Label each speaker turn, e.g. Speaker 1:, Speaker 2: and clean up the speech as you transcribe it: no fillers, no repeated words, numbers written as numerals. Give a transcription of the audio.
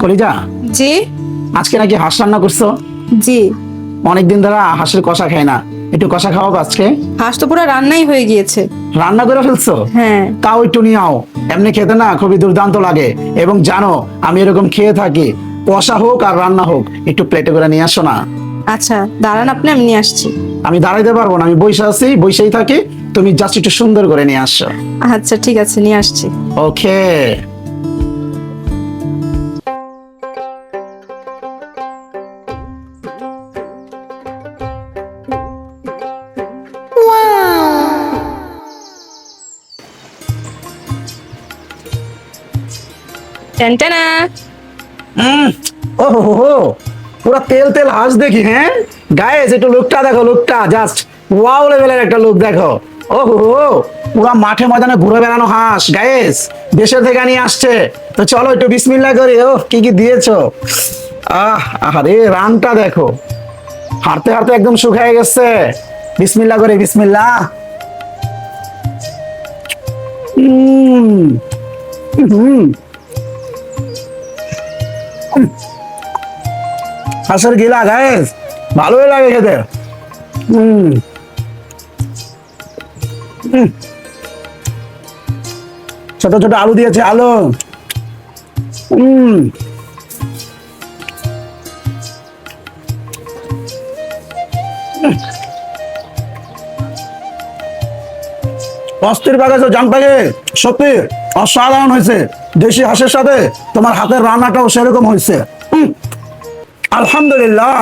Speaker 1: কলিজা,
Speaker 2: জি।
Speaker 1: আজকে নাকি হাঁস রান্না করছো?
Speaker 2: জি।
Speaker 1: অনেকদিন ধরে হাঁসের কষা খাই না, একটু কষা খাওয়াবো আজকে।
Speaker 2: হাঁস তো পুরো রান্নাই হয়ে গিয়েছে।
Speaker 1: রান্না করে ফেলছো?
Speaker 2: হ্যাঁ।
Speaker 1: তাও একটু নিয়ে আও, এমনি খেতে না খুবই দুর্দান্ত লাগে। এবং জানো আমি এরকম খেয়ে থাকি, কষা হোক আর রান্না হোক, একটু প্লেটে করে নিয়ে আসো না।
Speaker 2: আচ্ছা দাঁড়ান, আপনি আমি নিয়ে আসছি।
Speaker 1: আমি দাঁড়াইতে পারবো না, আমি বসে আছি, বসেই থাকি, তুমি জাস্ট একটু সুন্দর করে নিয়ে আসো।
Speaker 2: আচ্ছা ঠিক আছে, নিয়ে আসছি।
Speaker 1: ওকে।
Speaker 2: টেনটেনা।
Speaker 1: ও হো, পুরা তেল তেল হাঁস দেখি। হ্যাঁ গাইস, একটু লুকটা দেখো, লুকটা জাস্ট ওয়াও লেভেলের একটা লুক দেখো। ও হো, পুরা মাঠে ময়দানে ঘুরে বেড়ানো হাঁস গাইস, দেশের থেকে নিয়ে আসছে। তো চলো একটু বিসমিল্লাহ করি। ও কি কি দিয়েছো, আরে রানটা দেখো, হাঁটতে হাঁটতে একদম শুকায় গেছে। বিসমিল্লাহ করি, বিসমিল্লাহ। হুম হুম, হাঁসের গিলা গাইস, ভালোই লাগে খেতে। হুম হুম, ছোট ছোট আলু দিয়েছে, আলু। হুম, অস্থির পাকাছো জান পাকে, সত্যি অসাধারণ হয়েছে। দেশি হাঁসের সাথে তোমার হাতের রান্নাটাও সেরকম হয়েছে। আলহামদুলিল্লাহ।